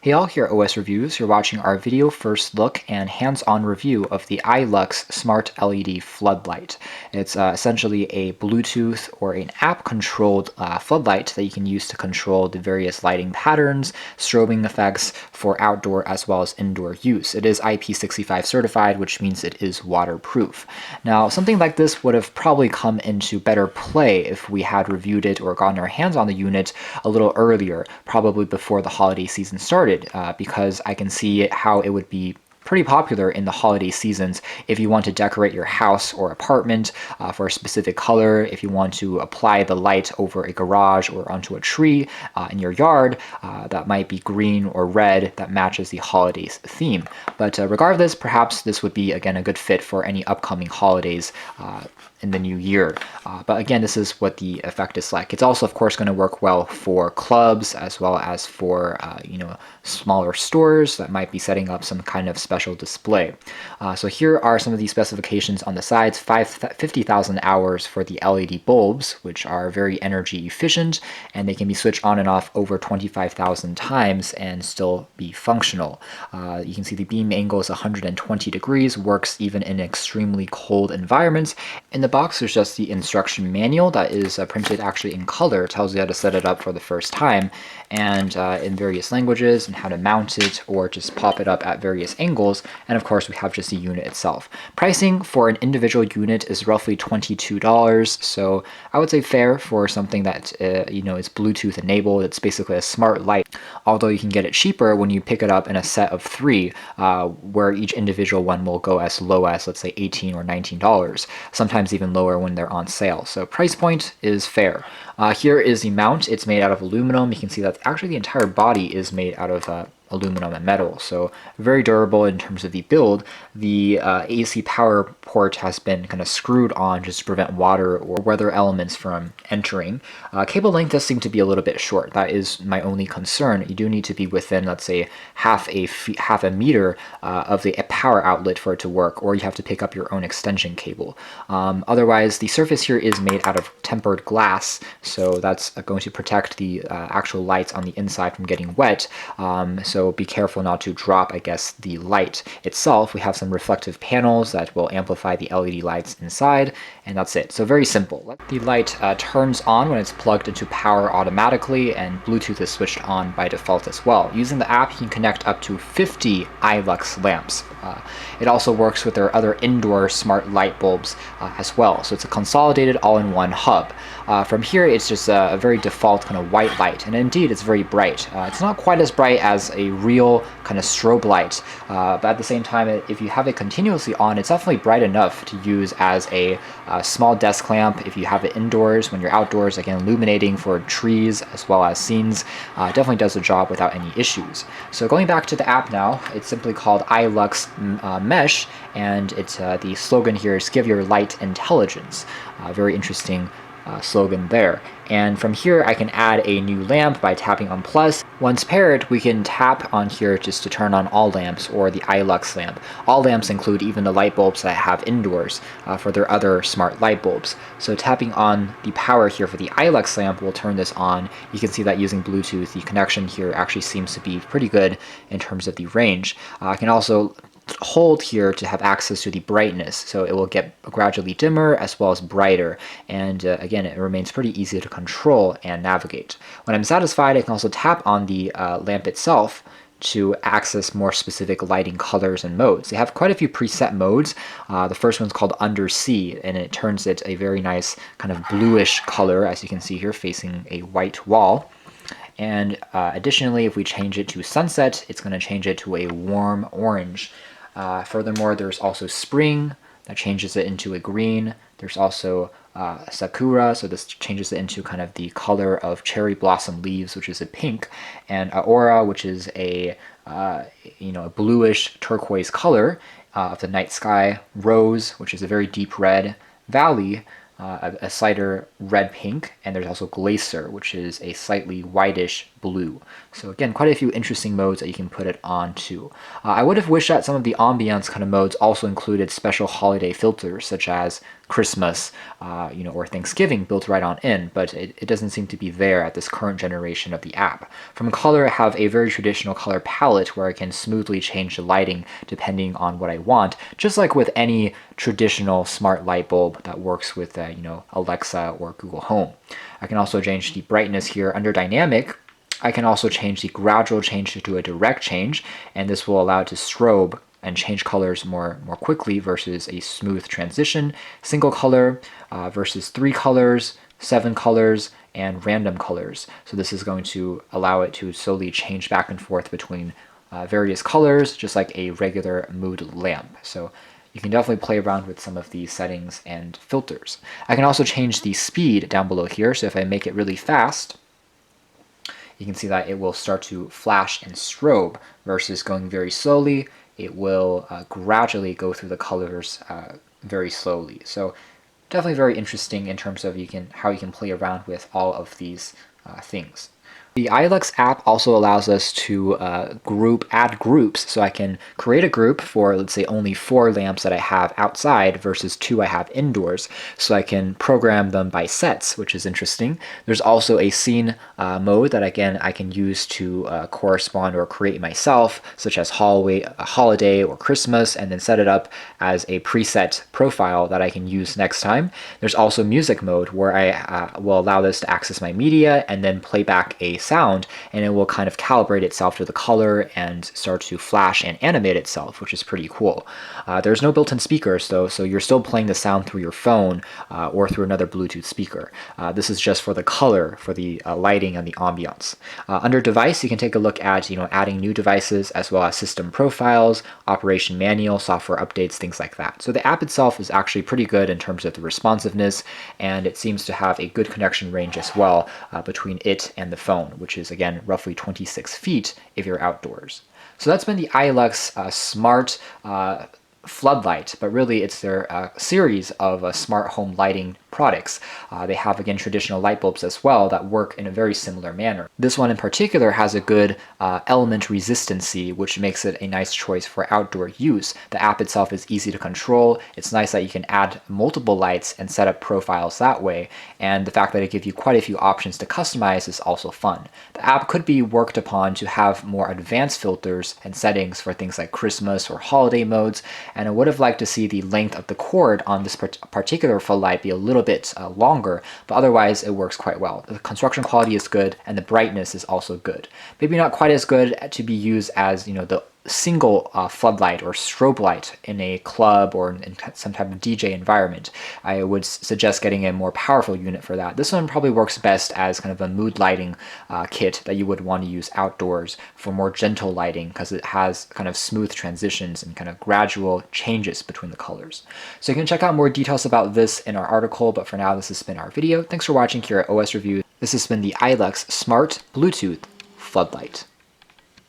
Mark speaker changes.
Speaker 1: Hey all, here at OS Reviews. You're watching our video first look and hands-on review of the iLux Smart LED floodlight. It's essentially a Bluetooth or an app-controlled floodlight that you can use to control the various lighting patterns, strobing effects for outdoor as well as indoor use. It is IP65 certified, which means it is waterproof. Now, something like this would have probably come into better play if we had reviewed it or gotten our hands on the unit a little earlier, probably before the holiday season started. Because I can see how it would be pretty popular in the holiday seasons if you want to decorate your house or apartment for a specific color, if you want to apply the light over a garage or onto a tree in your yard that might be green or red that matches the holidays theme. But regardless, perhaps this would be, again, a good fit for any upcoming holidays in the new year. But again, this is what the effect is like. It's also, of course, going to work well for clubs as well as for smaller stores that might be setting up some kind of special display. So here are some of the specifications on the sides. 50,000 hours for the LED bulbs, which are very energy efficient, and they can be switched on and off over 25,000 times and still be functional. You can see the beam angle is 120 degrees, works even in extremely cold environments. In the box, there's just the instruction manual that is printed actually in color. It tells you how to set it up for the first time, and in various languages, and how to mount it or just pop it up at various angles. And of course, we have just the unit itself. Pricing for an individual unit is roughly $22, so I would say fair for something that is Bluetooth enabled. It's basically a smart light, although you can get it cheaper when you pick it up in a set of 3, where each individual one will go as low as, let's say, $18 or $19, sometimes even lower when they're on sale. So price point is fair. Here is the mount. It's made out of aluminum. You can see that actually the entire body is made out of aluminum and metal, so very durable in terms of the build. The AC power port has been kind of screwed on just to prevent water or weather elements from entering. Cable length does seem to be a little bit short. That is my only concern. You do need to be within, let's say, half a meter of the power outlet for it to work, or you have to pick up your own extension cable. Otherwise, the surface here is made out of tempered glass, so that's going to protect the actual lights on the inside from getting wet. So be careful not to drop, I guess, the light itself. We have some reflective panels that will amplify the LED lights inside, and that's it. So very simple. The light turns on when it's plugged into power automatically, and Bluetooth is switched on by default as well. Using the app, you can connect up to 50 iLux lamps. It also works with their other indoor smart light bulbs as well. So it's a consolidated all-in-one hub. From here, it's just a very default kind of white light, and indeed, it's very bright. It's not quite as bright as a real kind of strobe light, but at the same time, if you have it continuously on, it's definitely bright enough to use as a small desk lamp if you have it indoors. When you're outdoors, again, illuminating for trees as well as scenes, definitely does the job without any issues. So going back to the app now, it's simply called iLux Mesh, and it's the slogan here is "Give Your Light Intelligence." Very interesting slogan there. And from here, I can add a new lamp by tapping on plus. Once paired, we can tap on here just to turn on all lamps or the iLux lamp. All lamps include even the light bulbs that I have indoors for their other smart light bulbs. So tapping on the power here for the iLux lamp will turn this on. You can see that using Bluetooth, the connection here actually seems to be pretty good in terms of the range. I can also hold here to have access to the brightness, so it will get gradually dimmer as well as brighter, and again, it remains pretty easy to control and navigate. When I'm satisfied, I can also tap on the lamp itself to access more specific lighting colors and modes. They have quite a few preset modes. The first one's called Undersea, and it turns it a very nice kind of bluish color, as you can see here, facing a white wall. And additionally, if we change it to sunset, it's going to change it to a warm orange. Furthermore, there's also spring that changes it into a green. There's also sakura, so this changes it into kind of the color of cherry blossom leaves, which is a pink, and aura, which is a a bluish turquoise color of the night sky. Rose, which is a very deep red. Valley, a slighter red pink, and there's also glacier, which is a slightly whitish blue. So again, quite a few interesting modes that you can put it on to. I would have wished that some of the ambiance kind of modes also included special holiday filters, such as Christmas, or Thanksgiving built right on in, but it doesn't seem to be there at this current generation of the app. From color, I have a very traditional color palette where I can smoothly change the lighting depending on what I want, just like with any traditional smart light bulb that works with, Alexa or Google Home. I can also change the brightness here. Under dynamic, I can also change the gradual change to a direct change, and this will allow it to strobe and change colors more quickly versus a smooth transition. Single color versus 3 colors, 7 colors, and random colors. So this is going to allow it to slowly change back and forth between various colors, just like a regular mood lamp. So you can definitely play around with some of these settings and filters. I can also change the speed down below here. So if I make it really fast, you can see that it will start to flash and strobe versus going very slowly. It will gradually go through the colors very slowly. So definitely very interesting in terms of how you can play around with all of these things. The iLux app also allows us to add groups, so I can create a group for, let's say, only 4 lamps that I have outside versus 2 I have indoors, so I can program them by sets, which is interesting. There's also a scene mode that, again, I can use to correspond or create myself, such as holiday or Christmas, and then set it up as a preset profile that I can use next time. There's also music mode, where I will allow this to access my media and then play back a sound, and it will kind of calibrate itself to the color and start to flash and animate itself, which is pretty cool. There's no built-in speakers though, so you're still playing the sound through your phone or through another Bluetooth speaker. This is just for the color, for the lighting and the ambiance. Under device, you can take a look at adding new devices, as well as system profiles, operation manual, software updates, things like that. So the app itself is actually pretty good in terms of the responsiveness, and it seems to have a good connection range as well between it and the phone, which is, again, roughly 26 feet if you're outdoors. So that's been the iLux Smart floodlight, but really it's their series of smart home lighting products. They have, again, traditional light bulbs as well that work in a very similar manner. This one in particular has a good element resistancy, which makes it a nice choice for outdoor use. The app itself is easy to control. It's nice that you can add multiple lights and set up profiles that way, and the fact that it gives you quite a few options to customize is also fun. The app could be worked upon to have more advanced filters and settings for things like Christmas or holiday modes, and I would have liked to see the length of the cord on this particular floodlight be a little bit longer, but otherwise it works quite well. The construction quality is good, and the brightness is also good. Maybe not quite as good to be used as the single floodlight or strobe light in a club or in some type of DJ environment. I would suggest getting a more powerful unit for that. This one probably works best as kind of a mood lighting kit that you would want to use outdoors for more gentle lighting, because it has kind of smooth transitions and kind of gradual changes between the colors. So you can check out more details about this in our article, but for now, this has been our video. Thanks for watching here at OS Review. This has been the iLux Smart Bluetooth Floodlight.